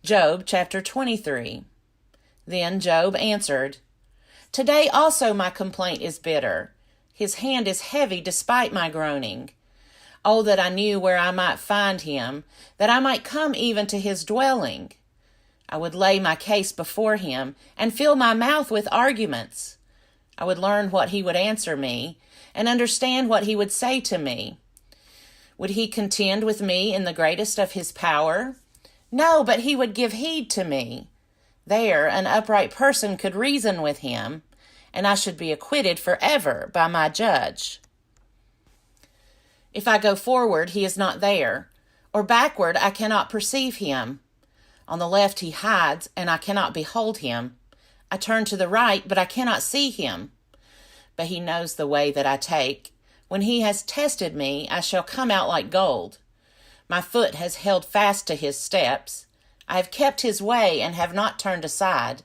Job chapter 23. Then Job answered, Today also my complaint is bitter. His hand is heavy despite my groaning. Oh, that I knew where I might find him, that I might come even to his dwelling. I would lay my case before him and fill my mouth with arguments. I would learn what he would answer me and understand what he would say to me. Would he contend with me in the greatest of his power? No, but he would give heed to me. There an upright person could reason with him, and I should be acquitted forever by my judge. If I go forward, he is not there, or backward, I cannot perceive him. On the left he hides, and I cannot behold him. I turn to the right, but I cannot see him. But he knows the way that I take. When he has tested me, I shall come out like gold. My foot has held fast to his steps. I have kept his way and have not turned aside.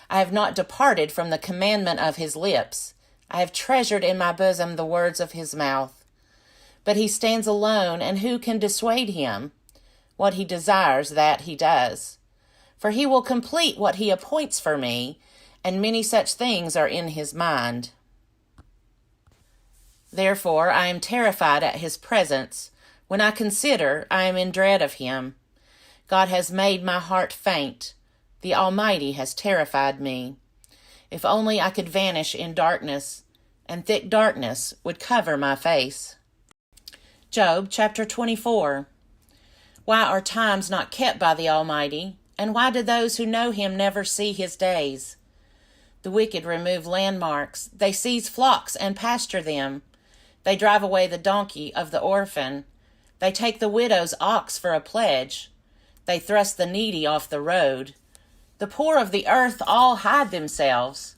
I have not departed from the commandment of his lips. I have treasured in my bosom the words of his mouth. But he stands alone, and who can dissuade him? What he desires, that he does. For he will complete what he appoints for me, and many such things are in his mind. Therefore I am terrified at his presence. When I consider, I am in dread of him. God has made my heart faint. The Almighty has terrified me. If only I could vanish in darkness, and thick darkness would cover my face. Job chapter 24. Why are times not kept by the Almighty, and why do those who know him never see his days? The wicked remove landmarks. They seize flocks and pasture them. They drive away the donkey of the orphan. They take the widow's ox for a pledge. They thrust the needy off the road. The poor of the earth all hide themselves.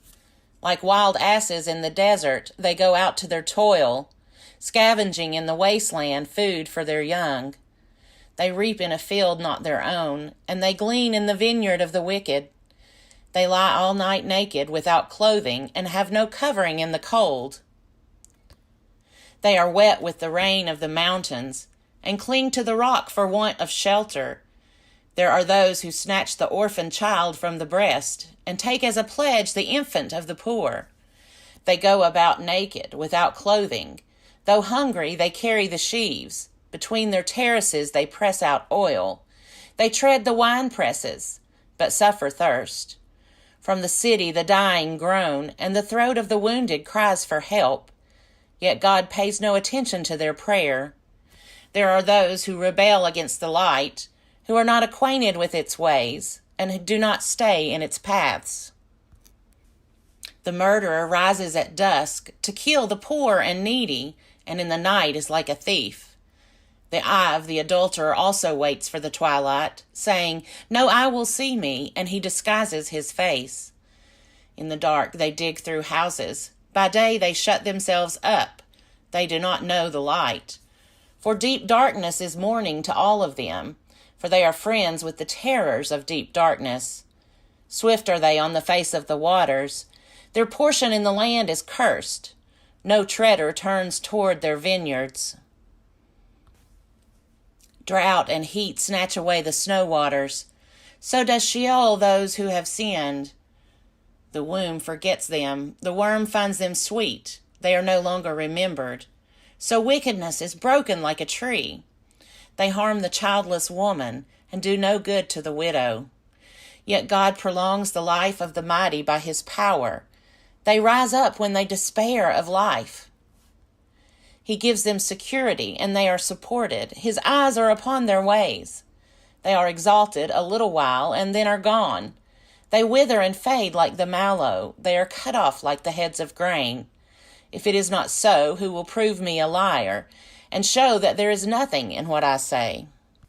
Like wild asses in the desert, they go out to their toil, scavenging in the wasteland food for their young. They reap in a field not their own, and they glean in the vineyard of the wicked. They lie all night naked, without clothing, and have no covering in the cold. They are wet with the rain of the mountains, and cling to the rock for want of shelter. There are those who snatch the orphan child from the breast, and take as a pledge the infant of the poor. They go about naked, without clothing. Though hungry, they carry the sheaves. Between their terraces they press out oil. They tread the wine presses, but suffer thirst. From the city the dying groan, and the throat of the wounded cries for help. Yet God pays no attention to their prayer. There are those who rebel against the light, who are not acquainted with its ways, and who do not stay in its paths. The murderer rises at dusk to kill the poor and needy, and in the night is like a thief. The eye of the adulterer also waits for the twilight, saying, No eye will see me, and he disguises his face. In the dark they dig through houses. By day they shut themselves up. They do not know the light. For deep darkness is morning to all of them, for they are friends with the terrors of deep darkness. Swift are they on the face of the waters. Their portion in the land is cursed. No treader turns toward their vineyards. Drought and heat snatch away the snow waters. So does Sheol those who have sinned. The womb forgets them. The worm finds them sweet. They are no longer remembered. So wickedness is broken like a tree. They harm the childless woman and do no good to the widow. Yet God prolongs the life of the mighty by his power. They rise up when they despair of life. He gives them security, and they are supported. His eyes are upon their ways. They are exalted a little while, and then are gone. They wither and fade like the mallow. They are cut off like the heads of grain. If it is not so, who will prove me a liar, and show that there is nothing in what I say?